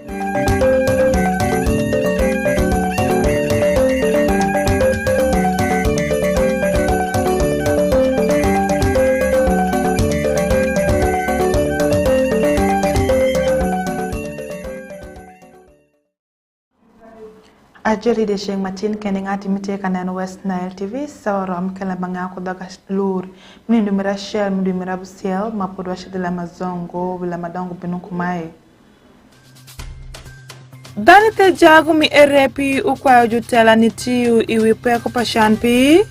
Ajali de Sheng Matin keningati mite kanan West Nile TV sawaram kala banga ko daga lur mni dumira shell mni dumira busiel mapodwa shidila mazongo bila madango binukumae Dani te jagu mi erepi ukwa jutela nitiu iwipe ko pashanpi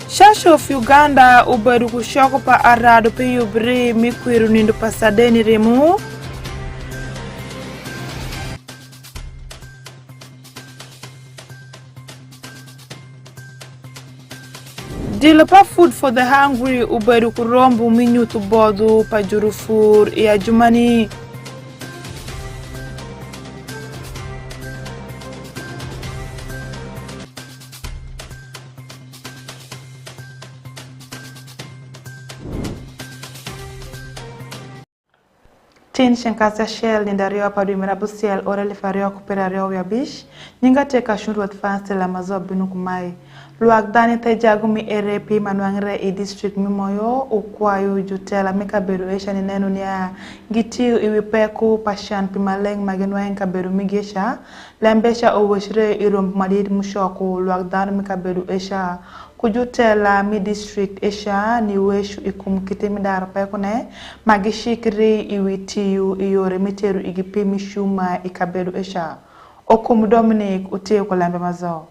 Shasho of Uganda ubedu kushoko pa arado pe yubri mikwiru nindu pasadeni rimu Dilopa food for the hungry ubedu kurombu minyutu bodu pa jurufur ya jumani Tin shankasa shell ni dario pa du mirabusiel orele fario kuperario ya bish ninga teka shuru advance la mazo binukumai luak dani te jagu mi erepi manuangre e district mimoyo ukwayo jutela mikaberu esha ni nenu niya gitiu iwipeku pashan pimaleng magenwaen kaberu migesha lembesha oweshre irom madid mushoku luak dani mikaberu esha kujutela mi district esha ni weshu ikumkite midaro pekone magishikri iwitiu iyore miteru igipe mishuma ikaberu esha okum Dominic utie ko lambe mazo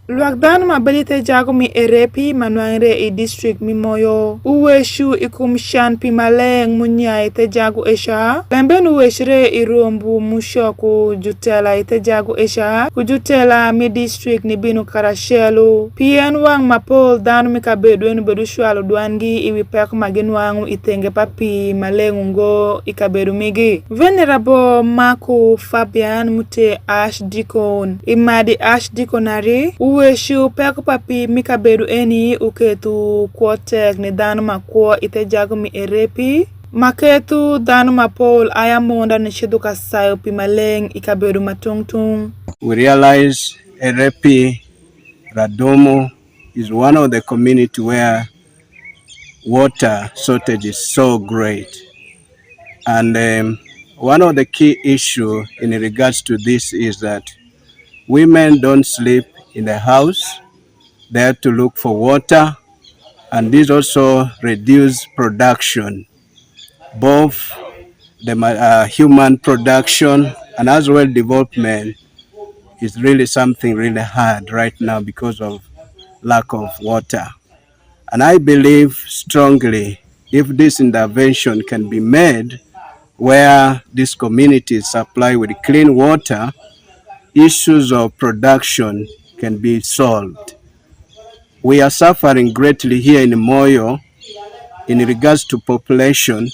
Luakdan mabelite jago mi erepi manuangre e district mimoyo uweshu ikumshan pimaleng munya ite jago esha lemben uweshre irombu mushoku jutela ite jago esha kujutela mi district ni binu karashelu pien wang mapol danu mikabedwenu bedu shwalu dwangi iwipek magenwangu itenge papi malengu ngo ikabedu migi Venerable Marco Fabian mute Ash Dikon imadi Ash Dikonari Uweshu peko papi mikabedu eni uketu kwotek ni danu makwo ite jago mi erepi maketu danu mapol ayamonda ni shiduka sayo pimaleng ikabedu matungtung We realize erepi Radomo is one of the community where water shortage is so great and one of the key issue in regards to this is that women don't sleep in the house. They have to look for water, and this also reduce production, both the human production and as well development is really something really hard right now because of lack of water. And I believe strongly if this intervention can be made where these communities supply with clean water, issues of production can be solved. We are suffering greatly here in Moyo in regards to population,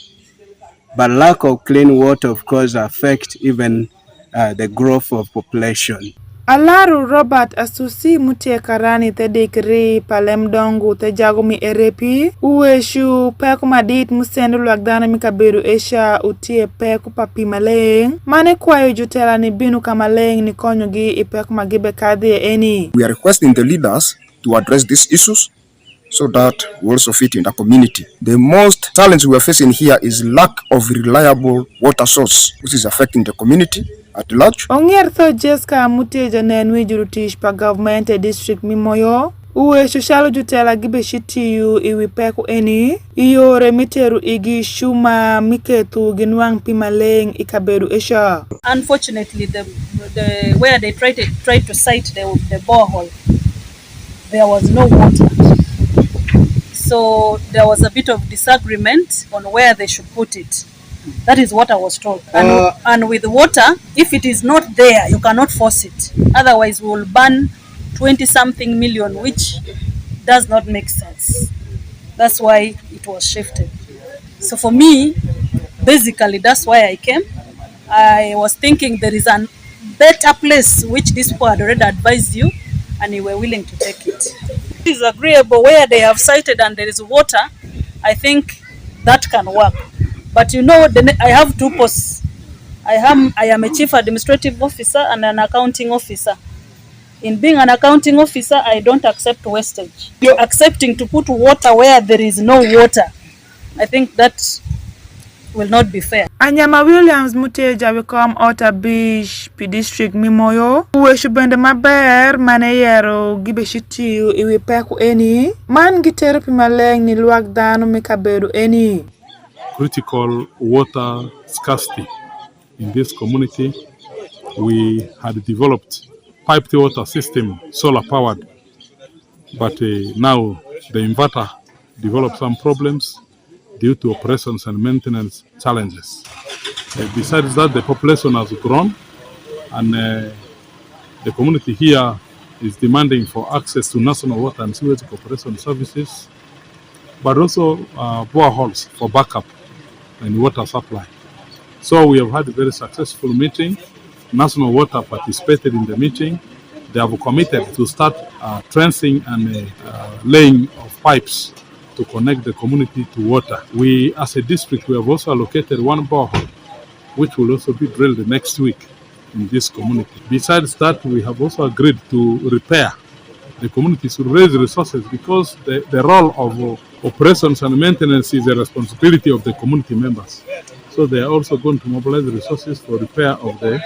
but lack of clean water, of course, affects even the growth of population. Alaru Robert Asusi mutie karani te dikri palem dongu te jago mi erepi uweshu peku madit musendu luagdana mikaberu esha utie peku papi maleng mane kwayo jutela ni binu kamaleng ni konyogi ipeku magibe kadhi eni. We are requesting the leaders to address these issues so that we also fit in the community. The most challenge we are facing here is lack of reliable water source, which is affecting the community at large. Ongiertho Jessica mutie janenwi jurutish pa government district mimoyo uwe shushalo jutela gibe shitiyu iwipeku eni iyore miteru igi shuma miketu ginwang pimaleng ikaberu esha. Unfortunately, the where they tried to site the borehole, there was no water. So there was a bit of disagreement on where they should put it. That is what I was told. And with water, if it is not there, you cannot force it. Otherwise, we will burn 20-something million, which does not make sense. That's why it was shifted. So for me, basically, that's why I came. I was thinking there is a better place which this people had already advised you, and you were willing to take it. It is agreeable where they have sited and there is water. I think that can work. But you know, I have two posts. I am a chief administrative officer and an accounting officer. In being an accounting officer, I don't accept wastage. You're accepting to put water where there is no water. I think that will not be fair. Anyama Williams Muteja will come out a beach P district Mimoyo. Uwe shubende maber maneyero gibe shitiu iwe peku eni. Man gitero pimaleng ni luak dano mikabedu eni. Critical water scarcity in this community. We had developed piped water system, solar powered, but now the inverter developed some problems due to operations and maintenance challenges. Besides that, the population has grown, and the community here is demanding for access to national water and sewage corporation services, but also boreholes for backup and water supply. So we have had a very successful meeting. National Water participated in the meeting. They have committed to start trenching and laying of pipes to connect the community to water. We, as a district, we have also allocated one borehole, which will also be drilled next week in this community. Besides that, we have also agreed to repair. The community should raise resources because the role of operations and maintenance is a responsibility of the community members. So they are also going to mobilize resources for repair of the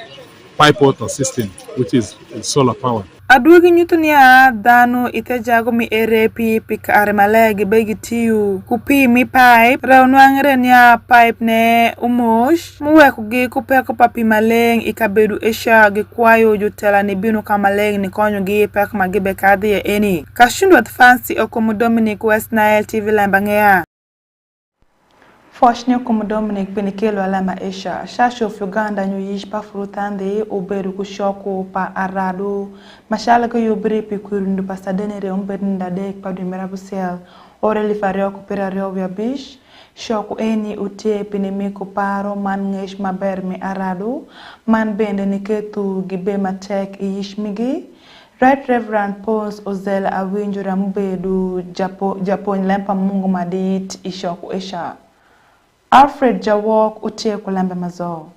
pipe water system, which is solar powered. Adugi nyutunia dano itejago mi erepi pika aremalegi begi tiu kupi mi pipe raunwangre nia pipe ne umosh muwe kugi kupeko papi maleng ikabedu esha gikwayo jutela ni binu kamaleng ni konyo gi pek magibe kadhi ya eni kashindu at fancy okumu Dominic West Nile TV LEMB ANGEYA. Foshne como Dominic Benikelo alama Asia, Shasho of Uganda nyuyish pa frutande uberu kushoko pa arado, mashala ko yubri pikurundu pa sadenere umberinda dek pa dumera busel, ore li fareo kupira reo vya bish, shoko eni ute pinimiko paro man ngesh mabermi arado, man bende niketu gibe matek iyish migi, Right Reverend Pons Ozela awinjura mubedu Japon lempa mungu madit ishoko Asia. Alfred Jawok utie kulembe mazo.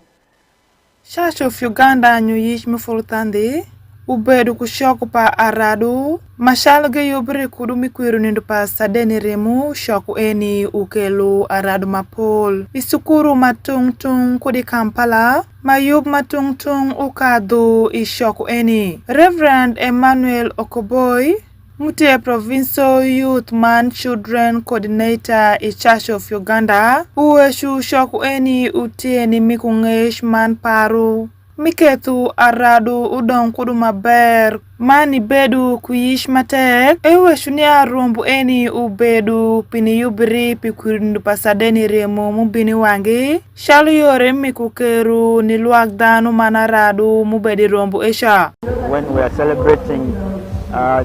Church of Uganda nyuyish mufurutandi ubedu kushoku pa aradu mashalge yubri kudumi kwiru nindu pa sadeni remu shoku eni ukelu aradu mapol isukuru matungtung kudi Kampala mayub matungtung ukadu ishoku eni Reverend Emmanuel Okoboy Mute Provincial Youth Man Children Coordinator in Church of Uganda uweshu shoku eni utieni mikungesh man paru miketu aradu udon kudu maber mani bedu kuyish matek uweshu ni arumbu eni ubedu pini yubri pikurindu pasadeni remo mubini wangi shalu yore mikukeru ni luagdanu manaradu mubedi rombu esha. When we are celebrating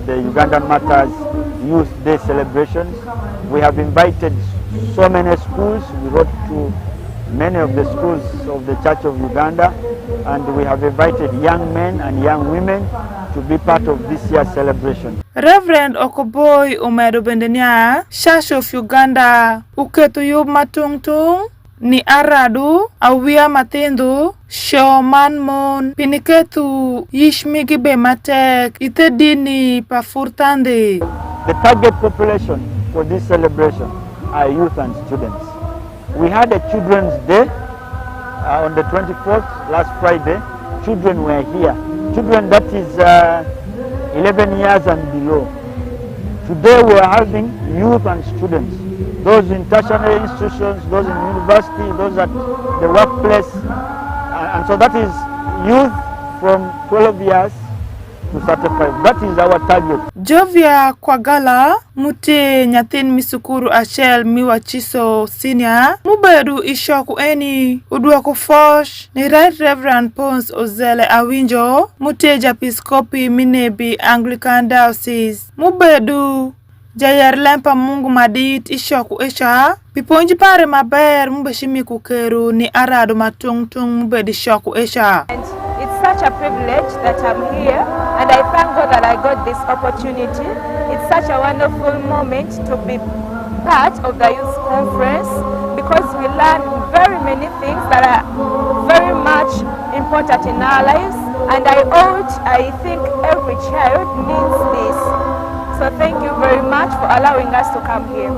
the Ugandan Matters Youth Day celebrations, we have invited so many schools. We wrote to many of the schools of the Church of Uganda, and we have invited young men and young women to be part of this year's celebration. Reverend Okoboy umedo bendenia Church of Uganda uketu yub matungtung ni aradu awia matindu shoman mon piniketu yishmigi be matek itedini pafurtande. The target population for this celebration are youth and students. We had a Children's Day on the 24th, last Friday. Children were here. Children that is 11 years and below. Today we are having youth and students. Those in tertiary institutions, those in university, those at the workplace. And so that is youth from 12 years to 35. That is our target. Jovia Kwagala, mute nyatin misukuru achel miwa chiso senior, mubedu ishoku eni udua kufosh, ni Right Reverend Pons Ozele awinjo, mute japiskopi minebi Anglican Diocese, mubedu Jayar lempa mungu madit ishoku esha piponji pare maber mubeshimi kukeru ni arado matungtung mubedi shoku esha. It's such a privilege that I'm here, and I thank God that I got this opportunity. It's such a wonderful moment to be part of the youth conference because we learn very many things that are very much important in our lives, and I think every child needs this. So thank you very much for allowing us to come here.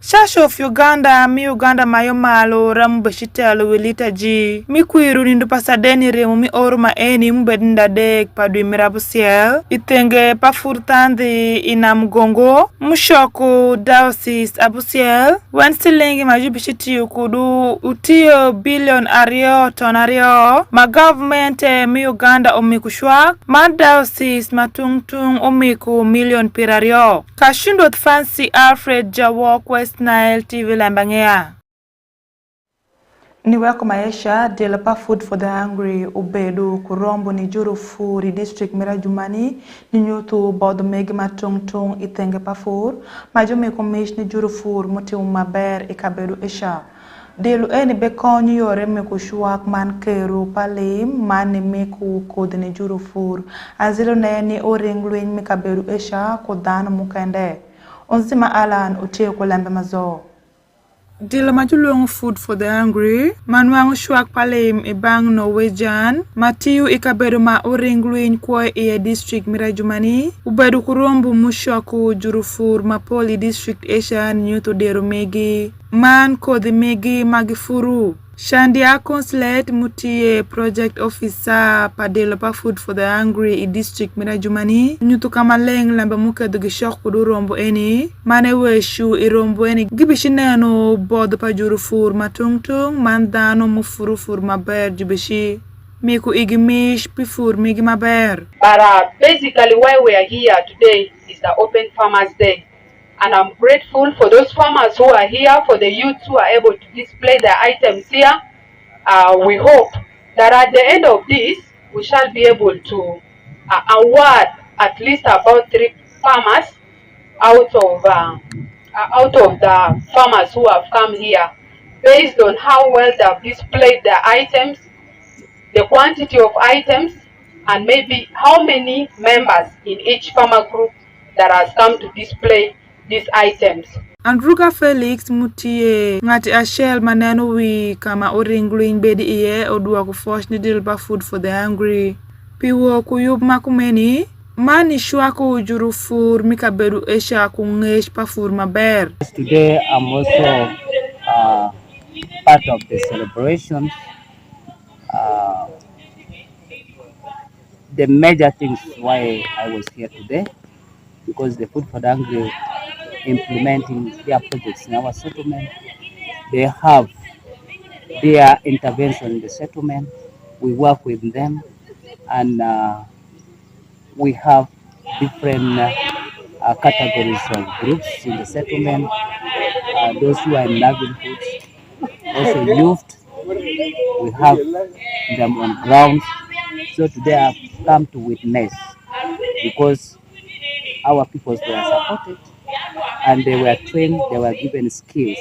Church of Uganda mi Uganda mayo malo ramu bashitalo wilita ji mi kwiru nindu pasadeni remu mi oru maeni mbedinda dek padwi mirabusiel itenge pafurtandi ina mgongo mushoku diocese abusiel wensilingi majubishiti ukudu utio billion ario tonario ma government mi Uganda omikushwak ma diocese matungtung omiku million pirario kashundot Fancy Alfred Jawok West Nile TV LEMB ANGEYA. Ni wako maisha Delapa Food for the Hungry ubedu kurombo ni juru furi district mira jumani ni nyutu bodo megi matungtung itenge pafur majume kumish ni juru fur muti umaber ikabedu isha delu eni bekonyu yore meku shuak man keru palim mani meku kod ni juru fur azilo neni oringluin mikabedu isha kodana mukende onzima alan utie ko lembe mazo Dila majulong food for the hungry manwang shuak palim ibang Norwegian matiu ikabedu ma oringluin kwa iya district mira jumani ubedu kurombu mushoku jurufur mapoli district Asian nyuto deru megi man kodi megi magifuru Shandia Consulate mutie project officer pa Delapa Food for the Hungry i district mira jumani nyutu kama leng lamba muka dugi shok kudu rombo eni mane weshu i rombo eni gibishineno bodo pa jurufur matungtung mandano mufurufur maber jubishi miku igimish pifur migi maber. But basically why we are here today is the Open Farmers Day. And I'm grateful for those farmers who are here, for the youth who are able to display their items here. We hope that at the end of this, we shall be able to award at least about 3 farmers out of the farmers who have come here, based on how well they have displayed their items, the quantity of items, and maybe how many members in each farmer group that has come to display these items. Andruga Felix mutie ngati ashel maneno wi kama oringluin bedi iye odua kufosh ni Delapa Food for the Hungry piwo kuyub makumeni mani shwaku jurufur mikabedu esha kungesh pafur maber. Today I'm also part of the celebrations. The major things why I was here today, because the Food for the Hungry implementing their projects in our settlement. They have their intervention in the settlement. We work with them, and we have different categories of groups in the settlement. Those who are in livelihoods, also youth. We have them on grounds. So today I've come to witness, because our peoples were supported and they were trained, they were given skills.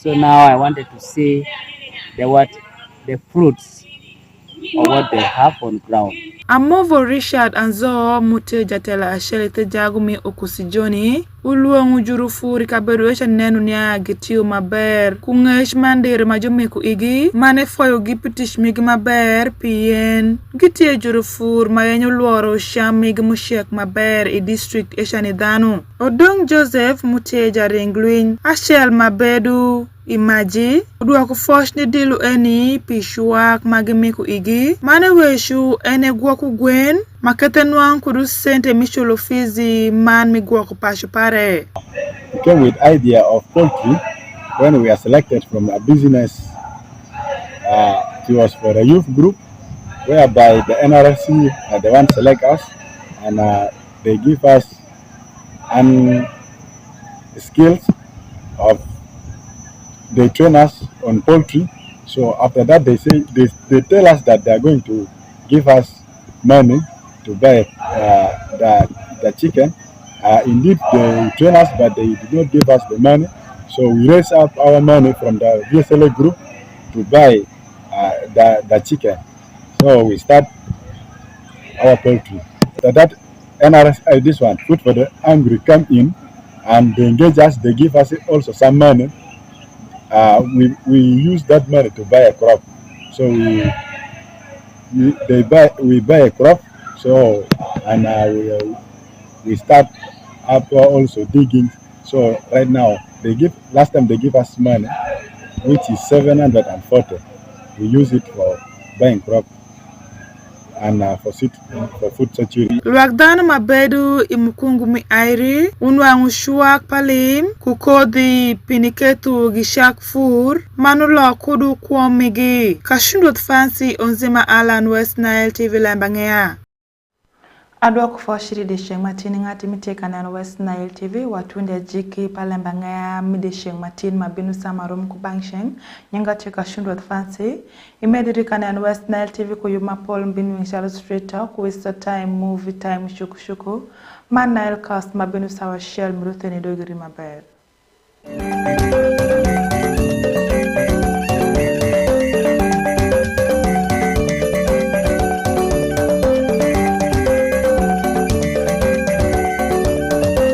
So now I wanted to see the fruits of what they have on ground. Amovo Richard Anzo mute jatela ashelete jagumi okusijoni uluongu jurufuri kaberuesha nenu niya gitiu maber kungesh mandir majomiku igi mane foyo gipitish migi maber pien gitie jurufur mayenyo luoro shamig mushek maber i district eshani danu odong Joseph mute jaringluin ashel mabedu imaji udwa kufosh ni dilu eni pishuak magimiku igi mane weshu ene guaku gwen makete nuang kudu sente michulo fizi man mi guaku pashu pare. We came with idea of poultry when we are selected from a business. It was for a youth group whereby the NRC the one select us, and they give us skills of they train us on poultry. So after that they tell us that they are going to give us money to buy the chicken. Indeed they train us, but they did not give us the money. So we raise up our money from the VSLA group to buy the chicken. So we start our poultry. After that NRS this one, Food for the Hungry, come in and they engage us. They give us also some money. We use that money to buy a crop. So we buy a crop. So and we start up also digging. So right now last time they give us money, which is 740. We use it for buying crop and for food security. Luagdana mabedu imukungu mi airi, unwangu shuak palim, kukodhi piniketu gishak fur, manulo kudu kwamigi. Kashundut fancy onzima Alan West Nile TV LEMB ANGEYA. Adwa kufoshiri desheng matini ngati miteka na West Nile TV watunde jiki pa LEMB ANGEYA midesheng matini mabinu samarum kubangsheng nyinga cheka shundwa fancy imedirika na West Nile TV kuyuma Paul mbinu illustrator kuwista time movie time shuku man Nile cast mabinu sawa shell mrutheni dogiri maber.